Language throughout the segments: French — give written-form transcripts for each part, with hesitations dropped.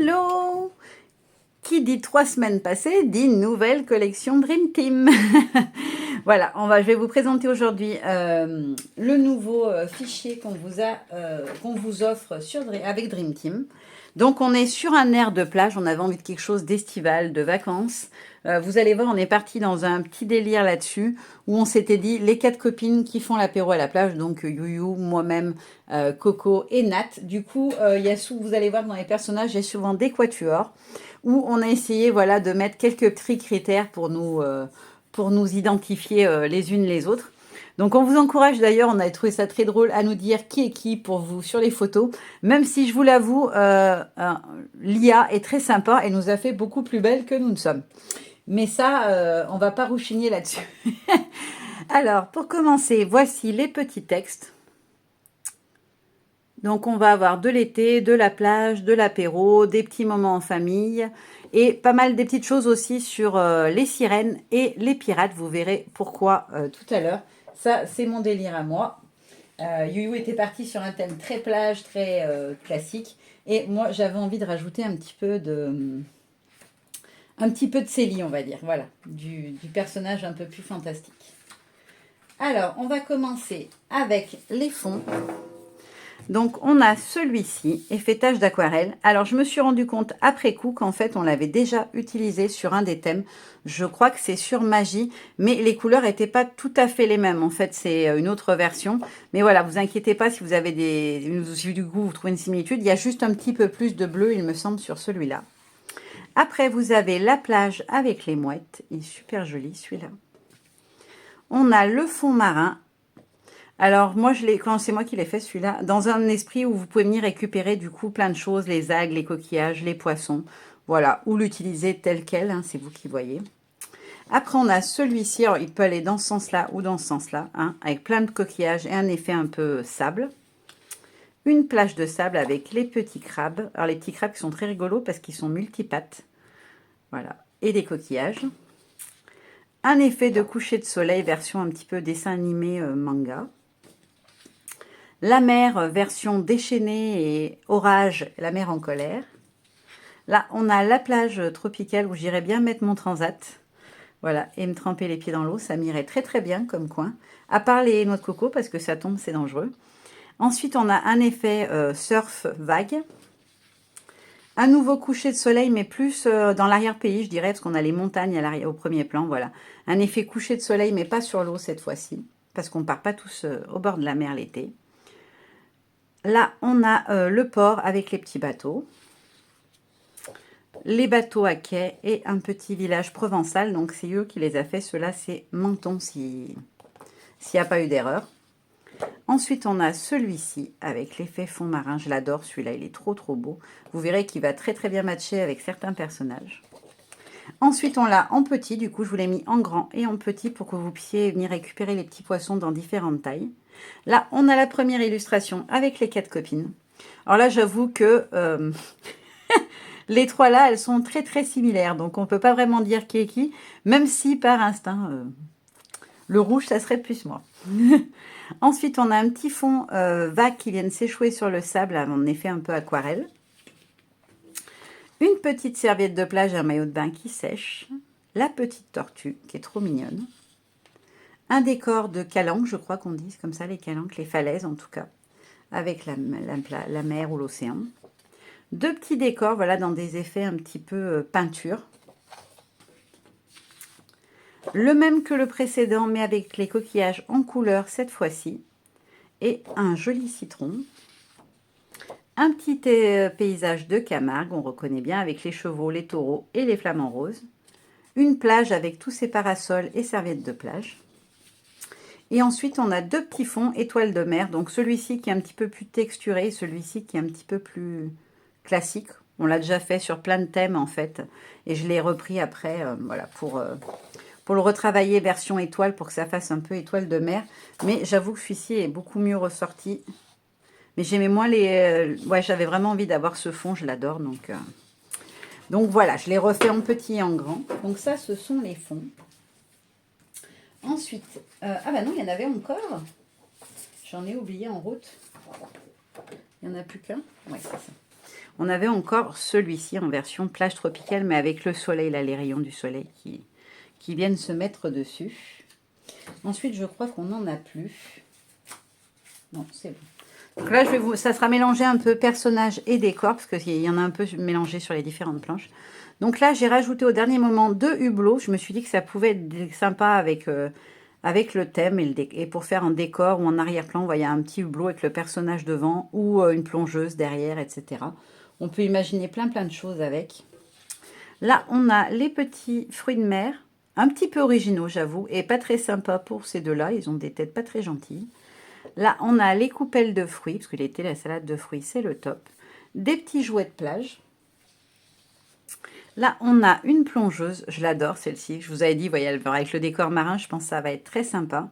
Hello! Qui dit 3 semaines passées, dit nouvelle collection Dream Team. Voilà, je vais vous présenter aujourd'hui le nouveau fichier qu'on vous offre avec Dream Team. Donc on est sur un air de plage, on avait envie de quelque chose d'estival, de vacances. Vous allez voir, on est parti dans un petit délire là-dessus, où on s'était dit les 4 copines qui font l'apéro à la plage, donc Youyou, moi-même, Coco et Nat. Du coup, vous allez voir dans les personnages, il y a souvent des quatuors, où on a essayé voilà, de mettre quelques petits critères pour nous identifier les unes les autres. Donc on vous encourage d'ailleurs, on a trouvé ça très drôle, à nous dire qui est qui pour vous sur les photos. Même si je vous l'avoue, l'IA est très sympa et nous a fait beaucoup plus belle que nous ne sommes. Mais ça, on va pas rouchigner là-dessus. Alors, pour commencer, voici les petits textes. Donc on va avoir de l'été, de la plage, de l'apéro, des petits moments en famille et pas mal des petites choses aussi sur les sirènes et les pirates. Vous verrez pourquoi tout à l'heure. Ça, c'est mon délire à moi. Youyou était parti sur un thème très plage, très classique. Et moi, j'avais envie de rajouter un petit peu de Célie, on va dire. Voilà, du personnage un peu plus fantastique. Alors, on va commencer avec les fonds. Donc, on a celui-ci, effet tache d'aquarelle. Alors, je me suis rendu compte après coup qu'en fait, on l'avait déjà utilisé sur un des thèmes. Je crois que c'est sur Magie, mais les couleurs n'étaient pas tout à fait les mêmes. En fait, c'est une autre version. Mais voilà, vous inquiétez pas si vous avez si du coup, vous trouvez une similitude. Il y a juste un petit peu plus de bleu, il me semble, sur celui-là. Après, vous avez la plage avec les mouettes. Il est super joli, celui-là. On a le fond marin. Alors, moi, c'est moi qui l'ai fait, celui-là, dans un esprit où vous pouvez venir récupérer, du coup, plein de choses, les algues, les coquillages, les poissons, voilà, ou l'utiliser tel quel, hein, c'est vous qui voyez. Après, on a celui-ci, alors il peut aller dans ce sens-là ou dans ce sens-là, hein, avec plein de coquillages et un effet un peu sable. Une plage de sable avec les petits crabes. Alors, les petits crabes qui sont très rigolos parce qu'ils sont multipattes, voilà, et des coquillages. Un effet de coucher de soleil, version un petit peu dessin animé manga. La mer, version déchaînée et orage, la mer en colère. Là, on a la plage tropicale où j'irais bien mettre mon transat. Voilà, et me tremper les pieds dans l'eau, ça m'irait très très bien comme coin. À part les noix de coco, parce que ça tombe, c'est dangereux. Ensuite, on a un effet surf vague. Un nouveau coucher de soleil, mais plus dans l'arrière-pays, je dirais, parce qu'on a les montagnes au premier plan, voilà. Un effet coucher de soleil, mais pas sur l'eau cette fois-ci, parce qu'on ne part pas tous au bord de la mer l'été. Là, on a le port avec les petits bateaux. Les bateaux à quai et un petit village provençal. Donc, c'est eux qui les a fait. Ceux-là, c'est Menton, s'il n'y a pas eu d'erreur. Ensuite, on a celui-ci avec l'effet fond marin. Je l'adore, celui-là. Il est trop, trop beau. Vous verrez qu'il va très, très bien matcher avec certains personnages. Ensuite, on l'a en petit. Du coup, je vous l'ai mis en grand et en petit pour que vous puissiez venir récupérer les petits poissons dans différentes tailles. Là, on a la première illustration avec les 4 copines. Alors là, j'avoue que les 3 là, elles sont très très similaires. Donc, on ne peut pas vraiment dire qui est qui. Même si, par instinct, le rouge, ça serait plus moi. Ensuite, on a un petit fond vague qui vient de s'échouer sur le sable en effet un peu aquarelle. Une petite serviette de plage, un maillot de bain qui sèche. La petite tortue, qui est trop mignonne. Un décor de calanque, je crois qu'on dit comme ça, les calanques, les falaises en tout cas, avec la mer ou l'océan. 2 petits décors, voilà, dans des effets un petit peu peinture. Le même que le précédent, mais avec les coquillages en couleur cette fois-ci. Et un joli citron. Un petit paysage de Camargue, on reconnaît bien, avec les chevaux, les taureaux et les flamants roses. Une plage avec tous ses parasols et serviettes de plage. Et ensuite, on a 2 petits fonds étoiles de mer. Donc, celui-ci qui est un petit peu plus texturé, celui-ci qui est un petit peu plus classique. On l'a déjà fait sur plein de thèmes, en fait. Et je l'ai repris après, voilà, pour le retravailler version étoile, pour que ça fasse un peu étoile de mer. Mais j'avoue que celui-ci est beaucoup mieux ressorti. Mais j'aimais moins les... ouais, j'avais vraiment envie d'avoir ce fond, je l'adore. Donc voilà, je l'ai refait en petit et en grand. Donc ça, ce sont les fonds. Ensuite, ah bah non, il y en avait encore. J'en ai oublié en route. Il n'y en a plus qu'un. Ouais, c'est ça. On avait encore celui-ci en version plage tropicale, mais avec le soleil, là, les rayons du soleil qui viennent se mettre dessus. Ensuite, je crois qu'on n'en a plus. Non, c'est bon. Donc là, ça sera mélangé un peu personnage et décor, parce qu'il y en a un peu mélangé sur les différentes planches. Donc là, j'ai rajouté au dernier moment 2 hublots. Je me suis dit que ça pouvait être sympa avec le thème et pour faire un décor ou en arrière-plan, vous voyez un petit hublot avec le personnage devant ou une plongeuse derrière, etc. On peut imaginer plein de choses avec. Là, on a les petits fruits de mer, un petit peu originaux, j'avoue, et pas très sympas pour ces deux-là. Ils ont des têtes pas très gentilles. Là, on a les coupelles de fruits, parce que l'été, la salade de fruits, c'est le top. Des petits jouets de plage. Là, on a une plongeuse. Je l'adore, celle-ci. Je vous avais dit, voyez, avec le décor marin, je pense que ça va être très sympa.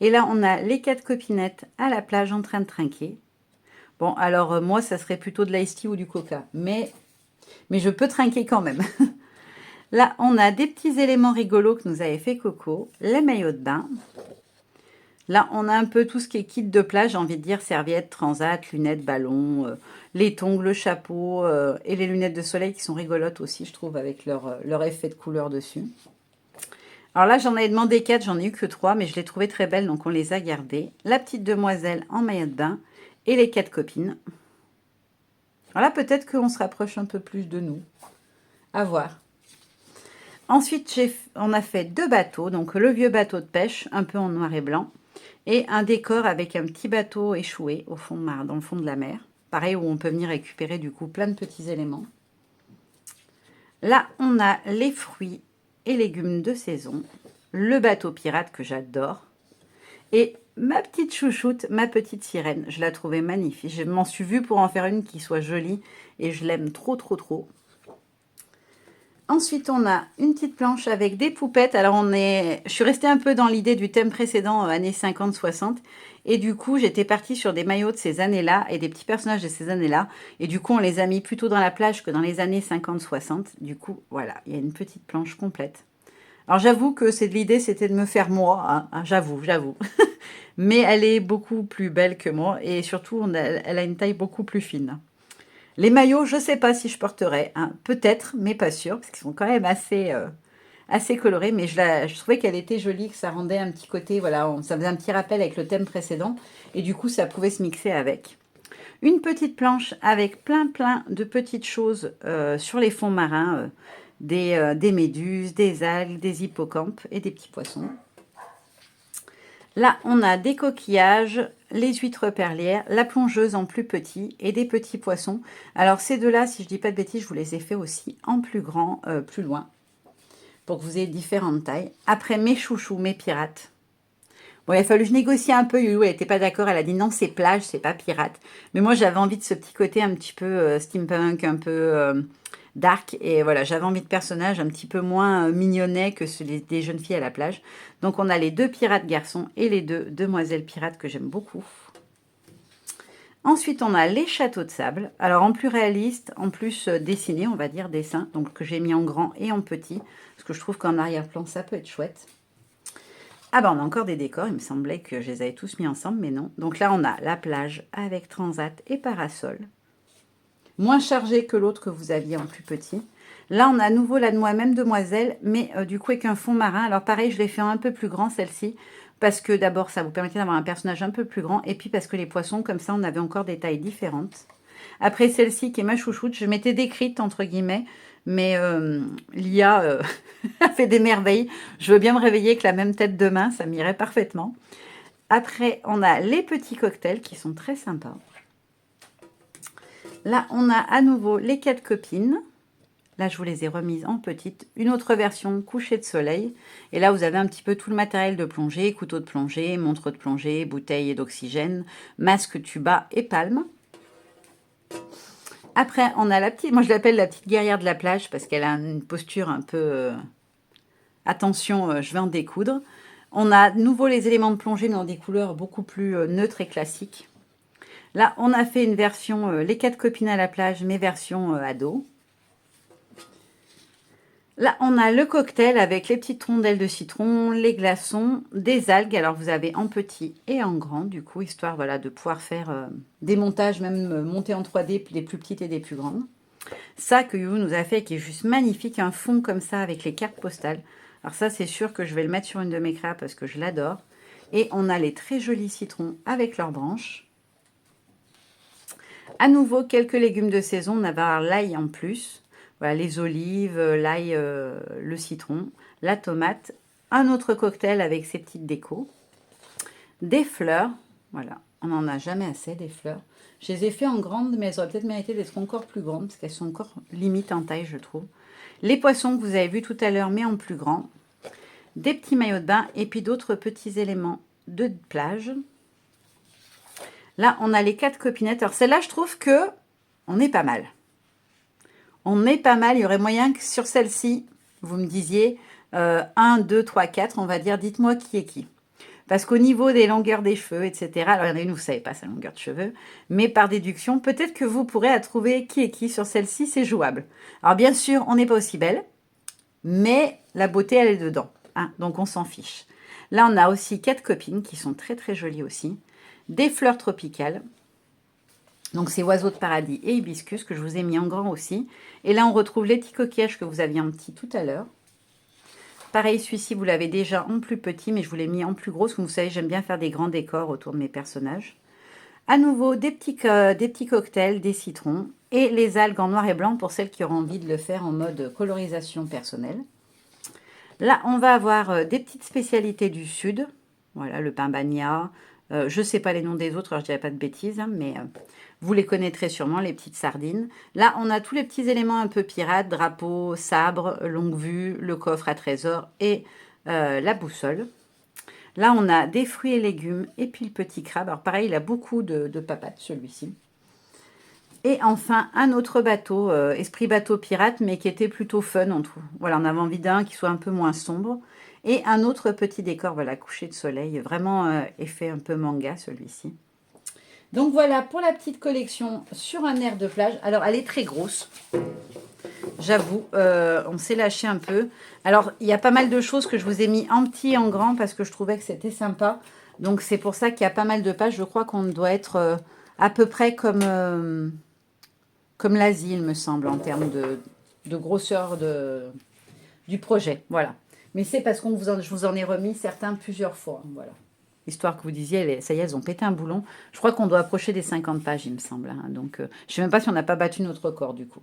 Et là, on a les 4 copinettes à la plage en train de trinquer. Bon, alors, moi, ça serait plutôt de l'ice tea ou du coca. Mais je peux trinquer quand même. Là, on a des petits éléments rigolos que nous avait fait Coco. Les maillots de bain. Là, on a un peu tout ce qui est kit de plage, j'ai envie de dire serviettes, transat, lunettes, ballons, les tongs, le chapeau et les lunettes de soleil qui sont rigolotes aussi, je trouve, avec leur effet de couleur dessus. Alors là, j'en avais demandé 4, j'en ai eu que 3, mais je les trouvais très belles, donc on les a gardées. La petite demoiselle en maillot de bain et les 4 copines. Alors là, peut-être qu'on se rapproche un peu plus de nous. À voir. Ensuite, on a fait 2 bateaux, donc le vieux bateau de pêche, un peu en noir et blanc. Et un décor avec un petit bateau échoué au fond, dans le fond de la mer. Pareil, où on peut venir récupérer du coup plein de petits éléments. Là, on a les fruits et légumes de saison. Le bateau pirate que j'adore. Et ma petite chouchoute, ma petite sirène. Je la trouvais magnifique. Je m'en suis vue pour en faire une qui soit jolie. Et je l'aime trop, trop, trop. Ensuite, on a une petite planche avec des poupettes. Alors, je suis restée un peu dans l'idée du thème précédent, années 50-60. Et du coup, j'étais partie sur des maillots de ces années-là et des petits personnages de ces années-là. Et du coup, on les a mis plutôt dans la plage que dans les années 50-60. Du coup, voilà, il y a une petite planche complète. Alors, j'avoue que l'idée, c'était de me faire moi. Hein, j'avoue. Mais elle est beaucoup plus belle que moi. Et surtout, elle a une taille beaucoup plus fine. Les maillots, je ne sais pas si je porterai, hein. Peut-être, mais pas sûr, parce qu'ils sont quand même assez colorés. Mais je trouvais qu'elle était jolie, que ça rendait un petit côté, voilà, ça faisait un petit rappel avec le thème précédent. Et du coup, ça pouvait se mixer avec. Une petite planche avec plein de petites choses sur les fonds marins, des méduses, des algues, des hippocampes et des petits poissons. Là, on a des coquillages, les huîtres perlières, la plongeuse en plus petit et des petits poissons. Alors, ces deux-là, si je ne dis pas de bêtises, je vous les ai fait aussi en plus grand, plus loin, pour que vous ayez différentes tailles. Après, mes chouchous, mes pirates. Bon, il a fallu que je négocie un peu. Youyou, elle n'était pas d'accord. Elle a dit non, c'est plage, c'est pas pirate. Mais moi, j'avais envie de ce petit côté un petit peu steampunk, un peu dark. Et voilà, j'avais envie de personnages un petit peu moins mignonnets que des jeunes filles à la plage. Donc, on a les 2 pirates garçons et les 2 demoiselles pirates que j'aime beaucoup. Ensuite, on a les châteaux de sable. Alors, en plus réaliste, en plus dessiné, on va dire, dessin. Donc, que j'ai mis en grand et en petit. Parce que je trouve qu'en arrière-plan, ça peut être chouette. Ah bah on a encore des décors, il me semblait que je les avais tous mis ensemble, mais non. Donc là, on a la plage avec transat et parasol. Moins chargé que l'autre que vous aviez en plus petit. Là, on a à nouveau la même demoiselle, mais du coup avec un fond marin. Alors pareil, je l'ai fait un peu plus grand, celle-ci, parce que d'abord, ça vous permettait d'avoir un personnage un peu plus grand, et puis parce que les poissons, comme ça, on avait encore des tailles différentes. Après celle-ci, qui est ma chouchoute, je m'étais décrite, entre guillemets, mais l'IA a fait des merveilles. Je veux bien me réveiller avec la même tête demain, ça m'irait parfaitement. Après, on a les petits cocktails qui sont très sympas. Là, on a à nouveau les 4 copines. Là, je vous les ai remises en petites. Une autre version, coucher de soleil. Et là, vous avez un petit peu tout le matériel de plongée, couteau de plongée, montre de plongée, bouteille d'oxygène, masque tuba et palme. Après, on a la petite, moi je l'appelle la petite guerrière de la plage parce qu'elle a une posture un peu... attention, je vais en découdre. On a de nouveau les éléments de plongée dans des couleurs beaucoup plus neutres et classiques. Là, on a fait une version les 4 copines à la plage, mais version ado. Là, on a le cocktail avec les petites rondelles de citron, les glaçons, des algues. Alors, vous avez en petit et en grand, du coup, histoire voilà, de pouvoir faire des montages, même monter en 3D, des plus petites et des plus grandes. Ça que You nous a fait, qui est juste magnifique, un fond comme ça avec les cartes postales. Alors ça, c'est sûr que je vais le mettre sur une de mes créas parce que je l'adore. Et on a les très jolis citrons avec leurs branches. À nouveau, quelques légumes de saison. On va avoir l'ail en plus. Voilà, les olives, l'ail, le citron, la tomate. Un autre cocktail avec ses petites décos. Des fleurs. Voilà, on n'en a jamais assez des fleurs. Je les ai fait en grandes, mais elles auraient peut-être mérité d'être encore plus grandes, parce qu'elles sont encore limite en taille, je trouve. Les poissons que vous avez vus tout à l'heure, mais en plus grand. Des petits maillots de bain, et puis d'autres petits éléments de plage. Là, on a les 4 copinettes. Alors, celle-là, je trouve que on est pas mal. On est pas mal. Il y aurait moyen que sur celle-ci, vous me disiez 1, 2, 3, 4, on va dire, dites-moi qui est qui. Parce qu'au niveau des longueurs des cheveux, etc., alors il y en a une, vous ne savez pas sa longueur de cheveux, mais par déduction, peut-être que vous pourrez trouver qui est qui sur celle-ci, c'est jouable. Alors bien sûr, on n'est pas aussi belle, mais la beauté, elle est dedans. Hein, donc on s'en fiche. Là, on a aussi 4 copines qui sont très très jolies aussi. Des fleurs tropicales. Donc c'est oiseaux de paradis et hibiscus que je vous ai mis en grand aussi. Et là, on retrouve les petits coquillages que vous aviez en petit tout à l'heure. Pareil, celui-ci, vous l'avez déjà en plus petit, mais je vous l'ai mis en plus gros. Parce que vous savez, j'aime bien faire des grands décors autour de mes personnages. À nouveau, des petits cocktails, des citrons et les algues en noir et blanc pour celles qui auront envie de le faire en mode colorisation personnelle. Là, on va avoir des petites spécialités du Sud. Voilà, le pain bagna. Je ne sais pas les noms des autres, alors je ne dirai pas de bêtises, hein, mais vous les connaîtrez sûrement, les petites sardines. Là, on a tous les petits éléments un peu pirates, drapeau, sabre, longue vue, le coffre à trésor et la boussole. Là, on a des fruits et légumes et puis le petit crabe. Alors pareil, il a beaucoup de papates, celui-ci. Et enfin, un autre bateau, esprit bateau pirate, mais qui était plutôt fun, on trouve. Voilà, on avait envie d'un qui soit un peu moins sombre. Et un autre petit décor, voilà, coucher de soleil. Vraiment effet un peu manga, celui-ci. Donc voilà, pour la petite collection sur un air de plage. Alors, elle est très grosse. J'avoue, on s'est lâché un peu. Alors, il y a pas mal de choses que je vous ai mis en petit et en grand parce que je trouvais que c'était sympa. Donc, c'est pour ça qu'il y a pas mal de pages. Je crois qu'on doit être à peu près comme l'Asie, il me semble, en termes de grosseur du projet. Voilà. Mais c'est parce que je vous en ai remis certains plusieurs fois. Voilà. Histoire que vous disiez, ça y est, elles ont pété un boulon. Je crois qu'on doit approcher des 50 pages, il me semble. Hein. Donc, je ne sais même pas si on n'a pas battu notre record, du coup.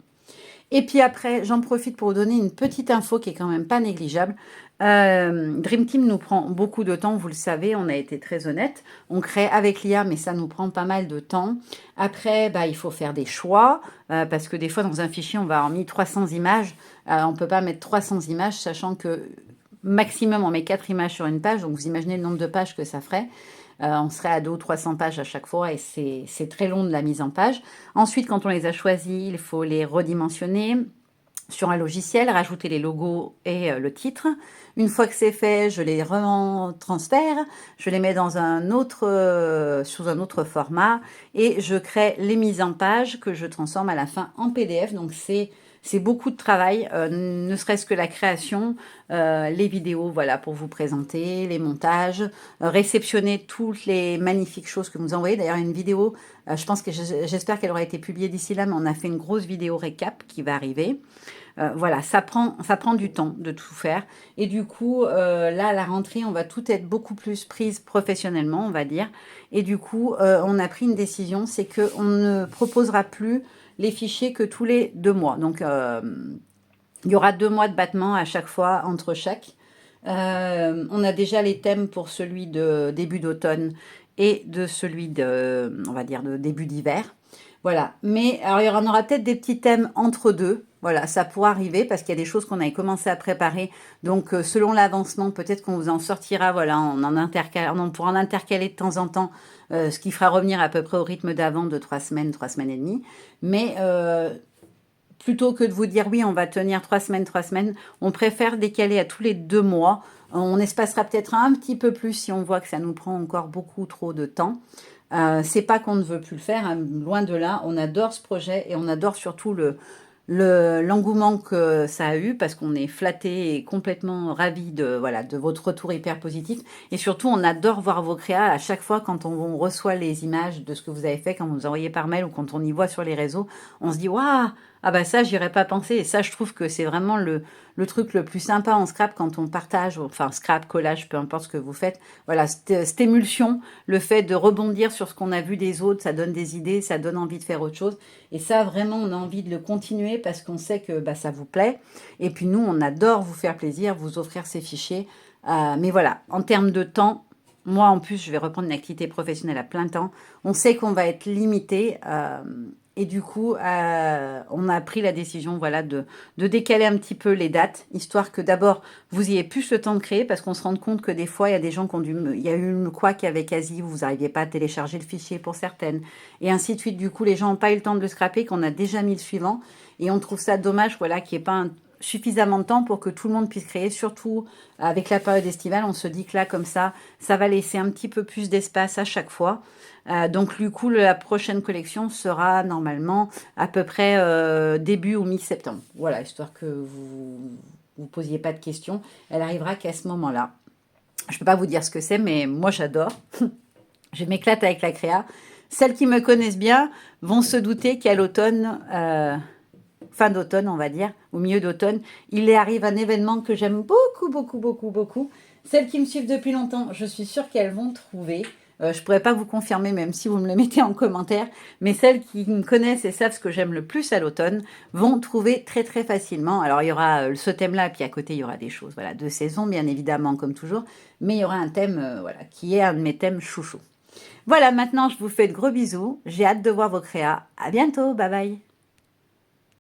Et puis après, j'en profite pour vous donner une petite info qui est quand même pas négligeable. Dream Team nous prend beaucoup de temps, vous le savez, on a été très honnête. On crée avec l'IA, mais ça nous prend pas mal de temps. Après, bah, il faut faire des choix, parce que des fois, dans un fichier, on va avoir mis 300 images. On ne peut pas mettre 300 images, sachant que maximum, on met 4 images sur une page. Donc, vous imaginez le nombre de pages que ça ferait. On serait à 200 ou 300 pages à chaque fois et c'est très long de la mise en page. Ensuite, quand on les a choisis, il faut les redimensionner sur un logiciel, rajouter les logos et le titre. Une fois que c'est fait, je les transfère, je les mets dans sous un autre format et je crée les mises en page que je transforme à la fin en PDF. Donc c'est beaucoup de travail, ne serait-ce que la création, les vidéos, voilà, pour vous présenter, les montages, réceptionner toutes les magnifiques choses que vous envoyez. D'ailleurs, une vidéo, j'espère qu'elle aura été publiée d'ici là, mais on a fait une grosse vidéo récap qui va arriver. Voilà, ça prend du temps de tout faire. Et du coup, là, à la rentrée, on va tout être beaucoup plus prise professionnellement, on va dire. Et du coup, on a pris une décision, c'est qu'on ne proposera plus les fichiers que tous les 2 mois. Donc, il y aura 2 mois de battement à chaque fois, entre chaque. On a déjà les thèmes pour celui de début d'automne et de celui de, on va dire, de début d'hiver. Voilà. Mais alors, il y en aura peut-être des petits thèmes entre deux. Voilà, ça pourra arriver parce qu'il y a des choses qu'on avait commencé à préparer. Donc, selon l'avancement, peut-être qu'on vous en sortira. Voilà, on pourra en intercaler de temps en temps, ce qui fera revenir à peu près au rythme d'avant de 3 semaines et demie. Mais plutôt que de vous dire oui, on va tenir 3 semaines, on préfère décaler à tous les 2 mois. On espacera peut-être un petit peu plus si on voit que ça nous prend encore beaucoup trop de temps. C'est pas qu'on ne veut plus le faire, hein, loin de là. On adore ce projet et on adore surtout l'engouement que ça a eu, parce qu'on est flatté et complètement ravis de, voilà, de votre retour hyper positif. Et surtout, on adore voir vos créas à chaque fois quand on reçoit les images de ce que vous avez fait, quand vous nous envoyez par mail ou quand on y voit sur les réseaux. On se dit, waouh, ah bah ça, j'y aurais pas pensé. Et ça, je trouve que c'est vraiment le truc le plus sympa en scrap quand on partage, enfin scrap, collage, peu importe ce que vous faites. Voilà, cette émulsion, le fait de rebondir sur ce qu'on a vu des autres, ça donne des idées, ça donne envie de faire autre chose. Et ça, vraiment, on a envie de le continuer parce qu'on sait que bah, ça vous plaît. Et puis nous, on adore vous faire plaisir, vous offrir ces fichiers. Mais voilà, en termes de temps, moi, en plus, je vais reprendre une activité professionnelle à plein temps. On sait qu'on va être limité. Et du coup, on a pris la décision, voilà, de décaler un petit peu les dates, histoire que d'abord, vous ayez plus le temps de créer, parce qu'on se rend compte que des fois, il y a des gens qui ont dû... Il y a eu une couac avec Asie, où vous n'arriviez pas à télécharger le fichier pour certaines, et ainsi de suite. Du coup, les gens n'ont pas eu le temps de le scraper, qu'on a déjà mis le suivant, et on trouve ça dommage, voilà, qu'il n'y ait pas suffisamment de temps pour que tout le monde puisse créer, surtout avec la période estivale. On se dit que là, comme ça va laisser un petit peu plus d'espace à chaque fois. Donc du coup, la prochaine collection sera normalement à peu près début ou mi-septembre. Voilà, histoire que vous posiez pas de questions. Elle arrivera qu'à ce moment-là. Je peux pas vous dire ce que c'est, mais moi j'adore. Je m'éclate avec la créa. Celles qui me connaissent bien vont se douter qu'à l'automne, fin d'automne on va dire, au milieu d'automne, il arrive un événement que j'aime beaucoup, beaucoup, beaucoup, beaucoup. Celles qui me suivent depuis longtemps, je suis sûre qu'elles vont trouver. Je ne pourrais pas vous confirmer, même si vous me le mettez en commentaire, mais celles qui me connaissent et savent ce que j'aime le plus à l'automne vont trouver très très facilement. Alors il y aura ce thème-là, puis à côté il y aura des choses, voilà, de saison bien évidemment comme toujours, mais il y aura un thème, voilà, qui est un de mes thèmes chouchous. Voilà, maintenant je vous fais de gros bisous. J'ai hâte de voir vos créas. À bientôt, bye bye.